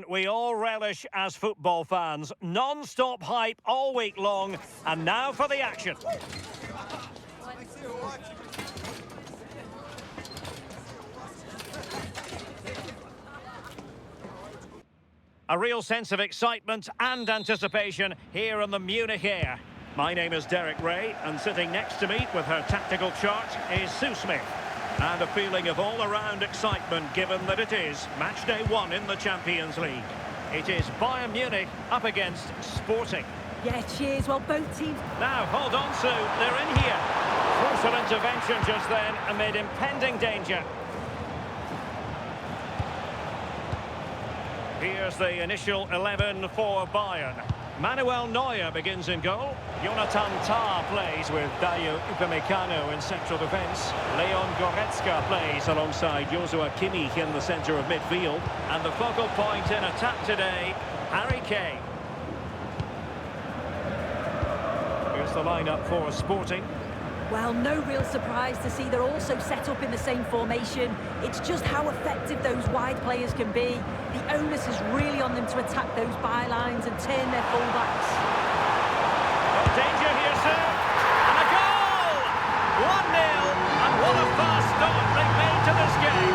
We all relish as football fans. Non-stop hype all week long. And now for the action. A real sense of excitement and anticipation here in the Munich air. My name is Derek Ray, and sitting next to me with her tactical chart is Sue Smith. And a feeling of all-around excitement given that it is match day 1 in the Champions League. It is Bayern Munich up against Sporting. Yeah, cheers. Well, both teams... Now, hold on, Sue. They're in here. Crucial intervention just then amid impending danger. Here's the initial 11 for Bayern. Manuel Neuer begins in goal. Jonathan Tah plays with Dayo Upamecano in central defence. Leon Goretzka plays alongside Joshua Kimmich in the centre of midfield. And the focal point in attack today, Harry Kane. Here's the lineup for Sporting. Well, no real surprise to see they're also set up in the same formation. It's just how effective those wide players can be. The onus is really on them to attack those bylines and turn their fullbacks. Oh, danger here, sir. And a goal! 1-0, and what a fast start they've made to this game.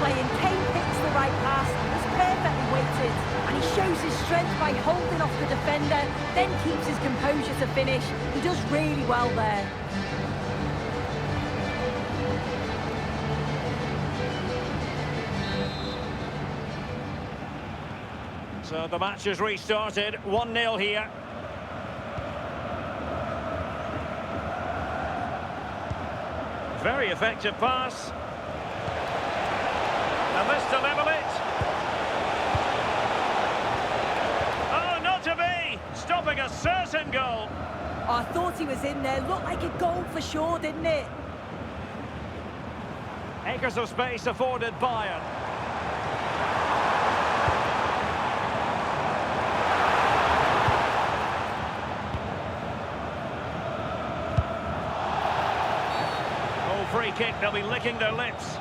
And Kane picks the right pass, it's perfectly weighted, and he shows his strength by holding off the defender, then keeps his composure to finish. He does really well there. So the match has restarted, 1-0 here. Very effective pass. And this to level it. Oh, not to be! Stopping a certain goal. Oh, I thought he was in there. Looked like a goal for sure, didn't it? Acres of space afforded Bayern. Oh, free kick. They'll be licking their lips.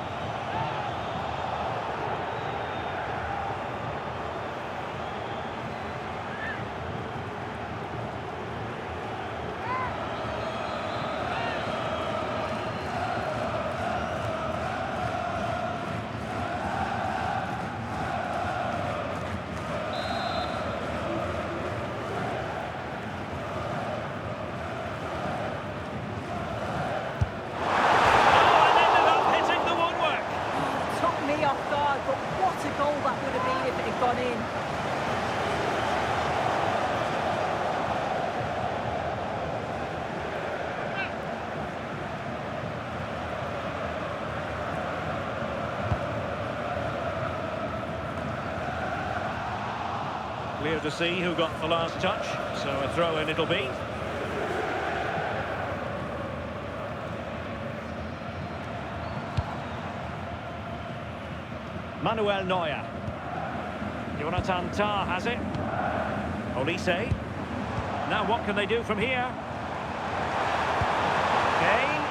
Clear to see who got the last touch, so a throw-in it'll be. Manuel Neuer. Jonathan Tah has it. Olise. Now what can they do from here? Kane.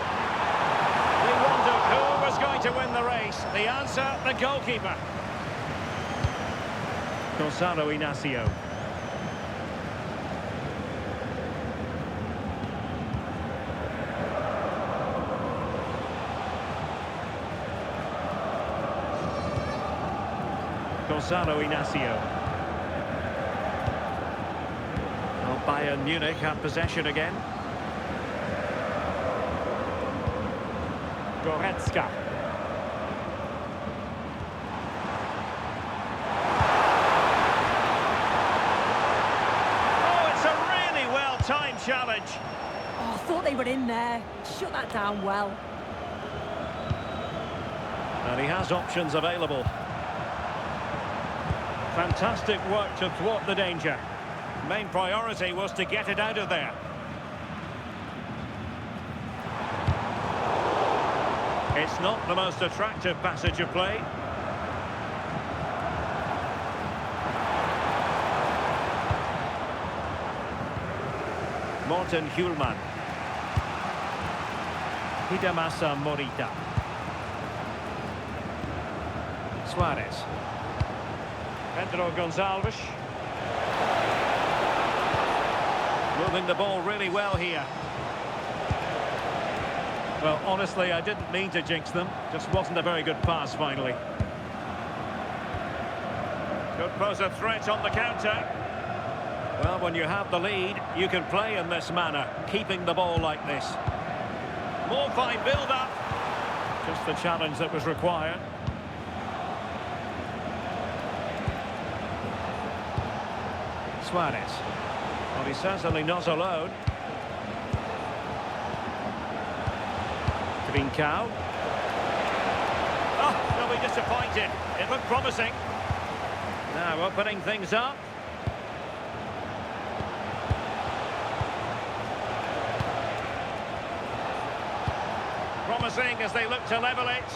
We wondered who was going to win the race. The answer, the goalkeeper. Gonzalo Inacio. Gonzalo Inacio. Well, Bayern Munich have possession again. Goretzka. Time challenge. Oh, I thought they were in there. Shut that down well. And he has options available. Fantastic work to thwart the danger. Main priority was to get it out of there. It's not the most attractive passage of play. Morten Hjulman. Hidemasa Morita. Suarez. Pedro Gonçalves. Moving the ball really well here. Well, honestly, I didn't mean to jinx them. Just wasn't a very good pass, finally. Could pose a threat on the counter. Well, when you have the lead, you can play in this manner, keeping the ball like this. More fine build-up. Just the challenge that was required. Suarez. Well, he's certainly not alone. Trincao. Oh, they'll be disappointed. It looked promising. Now opening things up. Promising as they look to level it.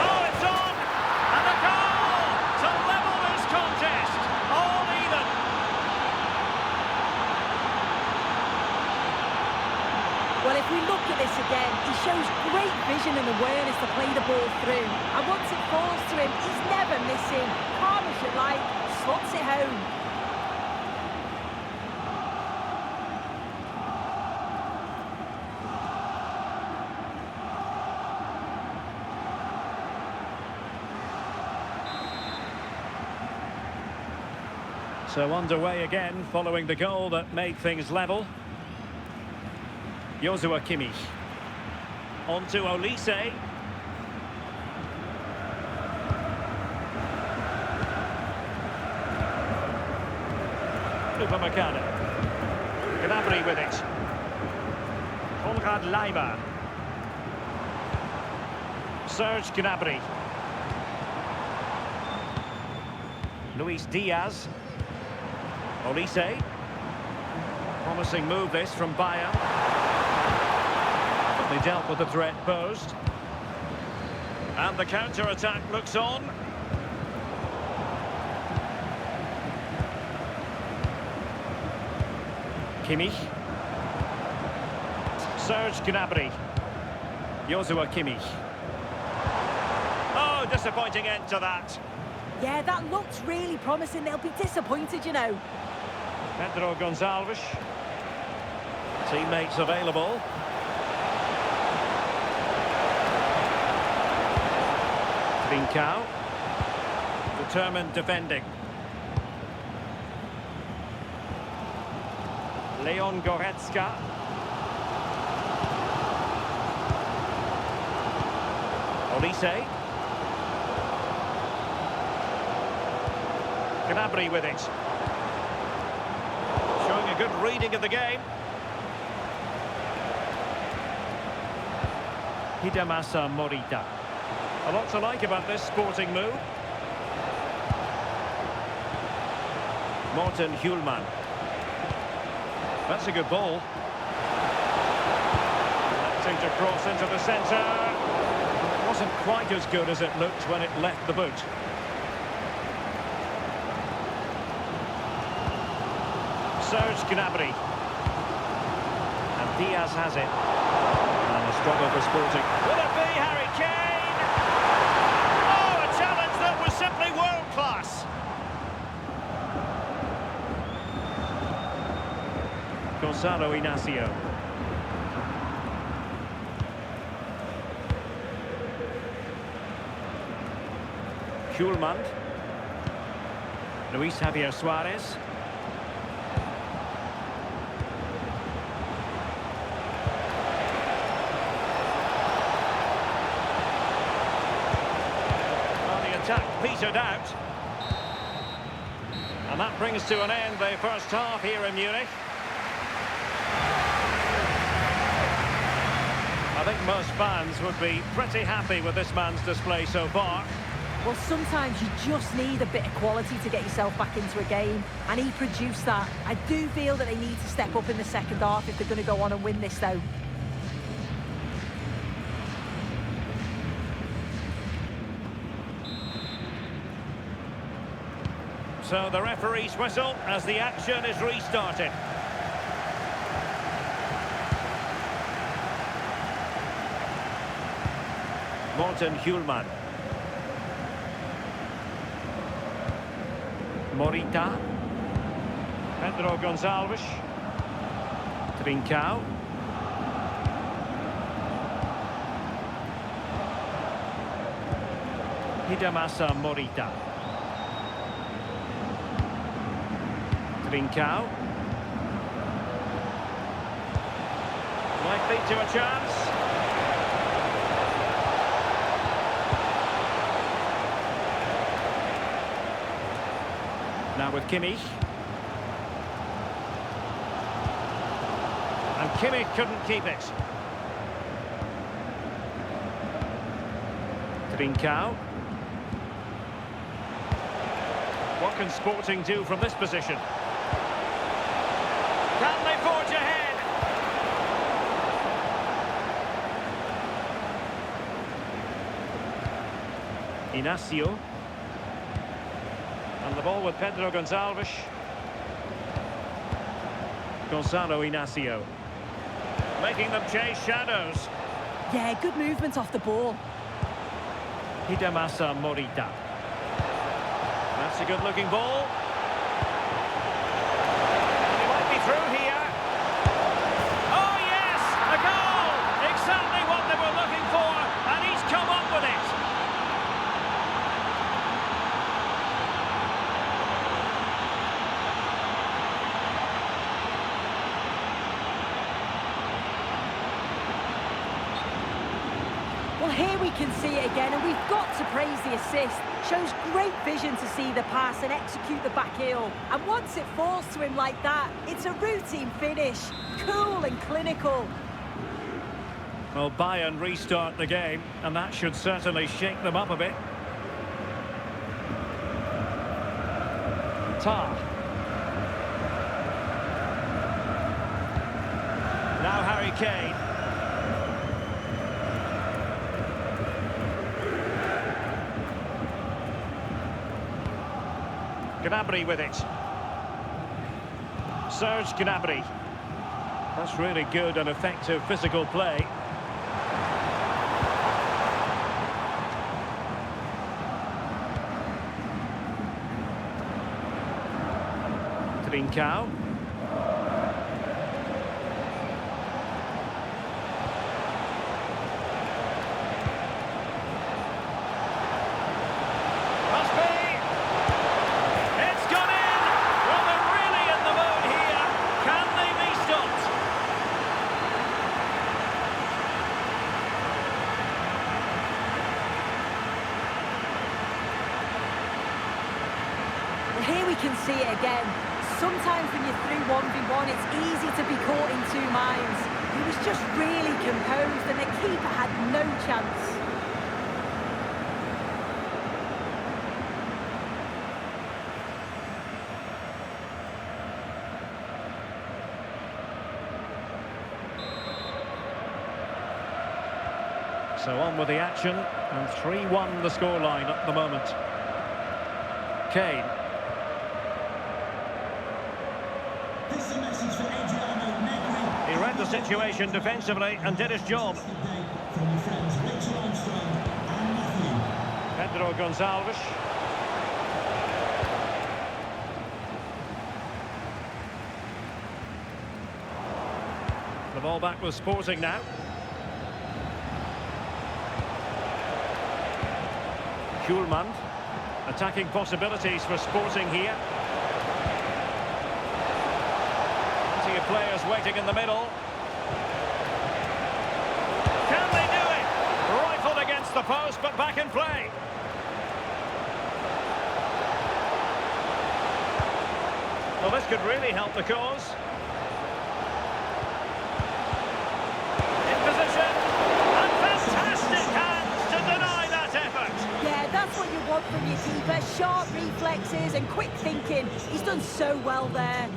Oh, it's on! And the goal to level this contest. All even. Well, if we look at this again, he shows great vision and awareness to play the ball through. And once it falls to him, he's never missing. Calm as you like, slots it home. So underway again, following the goal that made things level. Joshua Kimmich. On to Olise. Upamecano. Gnabry with it. Konrad Leimer. Serge Gnabry. Luis Diaz. Olise. Promising move this from Bayern. But they dealt with the threat posed. And the counter-attack looks on. Kimmich. Serge Gnabry. Joshua Kimmich. Oh, disappointing end to that. Yeah, that looks really promising. They'll be disappointed, you know. Pedro Gonçalves. Teammates available. Trincao. Determined defending. Leon Goretzka. Olise. Gnabry with it. Showing a good reading of the game. Hidemasa Morita. A lot to like about this sporting move. Morten Hjulman. That's a good ball. Attempting to cross into the centre. It wasn't quite as good as it looked when it left the boot. Serge Gnabry. And Diaz has it. And a struggle for Sporting. Will it be Harry Kane? Oh, a challenge that was simply world-class. Gonzalo Inacio. Hjulman. Luis Javier Suarez. Petered out. And that brings to an end the first half here in Munich. I think most fans would be pretty happy with this man's display so far. Well, sometimes you just need a bit of quality to get yourself back into a game, and he produced that. I do feel that they need to step up in the second half if they're going to go on and win this, though. So the referee's whistle as the action is restarted. Morten Hjulmand. Morita. Pedro Gonçalves. Trincao. Hidemasa Morita. Trincao. Might lead to a chance. Now with Kimmich. And Kimmich couldn't keep it. Trincao. What can Sporting do from this position? Can they forge ahead? Inacio. And the ball with Pedro Gonçalves. Gonzalo Inacio. Making them chase shadows. Yeah, good movement off the ball. Hidemasa Morita. That's a good-looking ball. And he might be through here. Oh, yes! A goal! Exactly what they were looking for, and he's come up with it. Well, here we can see it again, and we've got to praise the assist. Shows great vision to see the pass and execute the back heel. And once it falls to him like that, it's a routine finish. Cool and clinical. Well, Bayern restart the game, and that should certainly shake them up a bit. Tar. Now Harry Kane. Gnabry with it. Serge Gnabry. That's really good and effective physical play. Trincao. Must be. It's gone in. Well, they're really in the mood here. Can they be stopped? Well, here we can see it again. Sometimes when you're through 1v1, it's easy to be caught in two minds. He was just really composed and the keeper had no chance. So on with the action, and 3-1 the scoreline at the moment. Kane. He read the situation defensively and did his job. Pedro Gonçalves. The ball back with Sporting now. Hjulmand. Attacking possibilities for Sporting here. Plenty of players waiting in the middle. Can they do it? Rifled against the post, but back in play. Well, this could really help the cause. In position. And fantastic hands to deny that effort. Yeah, that's what you want from your keeper. Sharp reflexes and quick thinking. He's done so well there.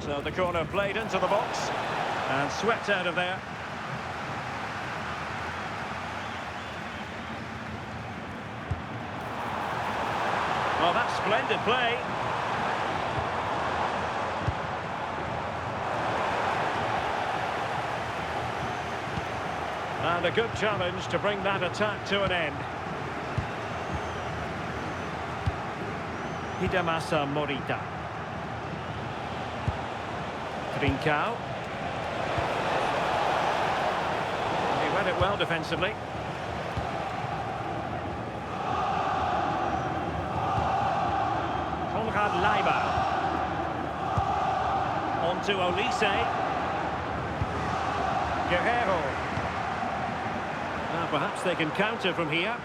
So the corner played into the box and swept out of there. Well, that's splendid play. And a good challenge to bring that attack to an end. Hidemasa Morita. Trincao. He read it well defensively. Konrad Leiber. On to Olise. Guerrero. Now perhaps they can counter from here.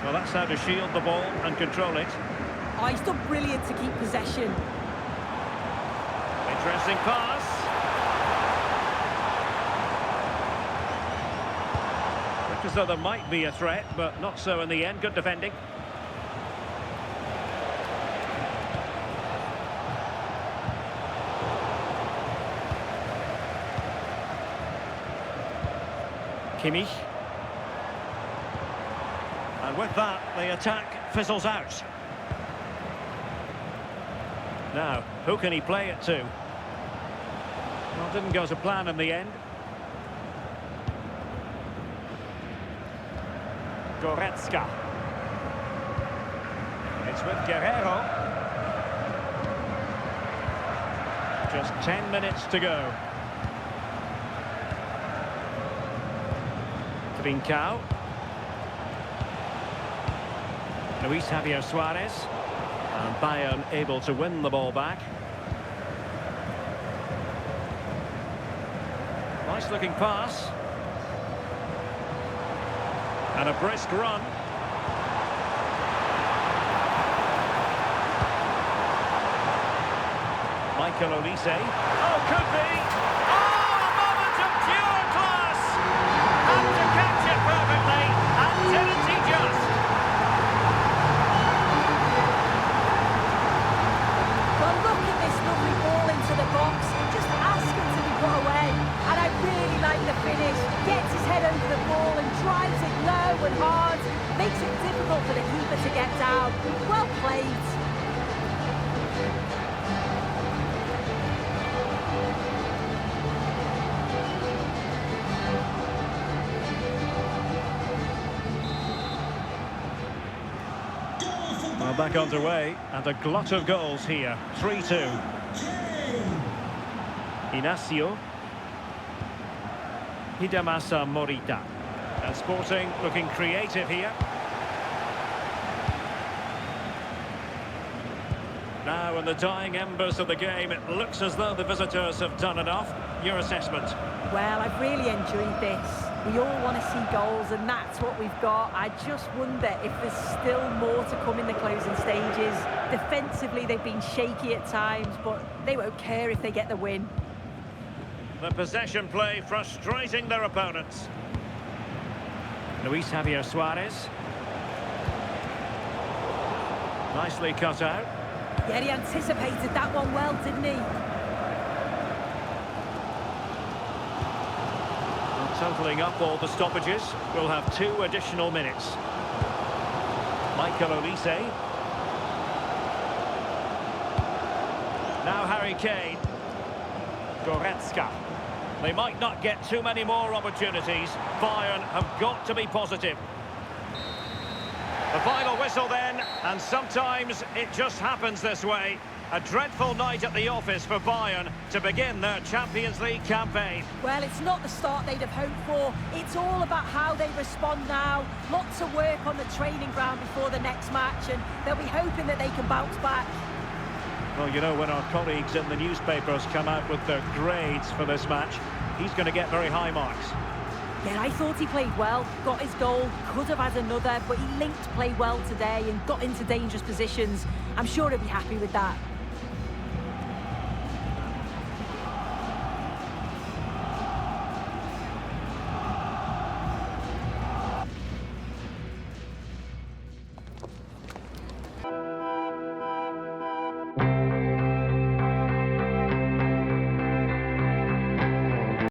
Well, that's how to shield the ball and control it. Oh, he's done brilliant to keep possession. Interesting pass. Looked as though there might be a threat, but not so in the end. Good defending. Kimmich. And with that, the attack fizzles out. Now, who can he play it to? Well, didn't go to plan in the end. Goretzka. It's with Guerrero. Just 10 minutes to go. Trincao. Luis Javier Suarez. And Bayern able to win the ball back. Nice looking pass. And a brisk run. Michael Olise. Oh, could be! Oh, a moment of pure class! Had to catch it perfectly, and didn't he just? Well, look at this lovely ball into the box. Just asking to be put away. And I really like the finish. Gets his head over the ball and drives it low and hard. Makes it difficult for the keeper to get down. Well played. Well, back underway, and a glut of goals here. 3-2. Inacio. Hidemasa Morita. And Sporting looking creative here. Now, in the dying embers of the game, it looks as though the visitors have done enough. Your assessment? Well, I've really enjoyed this. We all want to see goals, and that's what we've got. I just wonder if there's still more to come in the closing stages. Defensively, they've been shaky at times, but they won't care if they get the win. The possession play frustrating their opponents. Luis Javier Suarez. Nicely cut out. Yeah, he anticipated that one well, didn't he? Totalling up all the stoppages, we'll have 2 additional minutes. Michael Olise. Now Harry Kane. Goretzka. They might not get too many more opportunities. Bayern have got to be positive. The final whistle then, and sometimes it just happens this way. A dreadful night at the office for Bayern to begin their Champions League campaign. Well, it's not the start they'd have hoped for. It's all about how they respond now. Lots of work on the training ground before the next match, and they'll be hoping that they can bounce back. Well, you know, when our colleagues in the newspapers come out with their grades for this match, he's going to get very high marks. Yeah, I thought he played well, got his goal, could have had another, but he linked play well today and got into dangerous positions. I'm sure he'll be happy with that.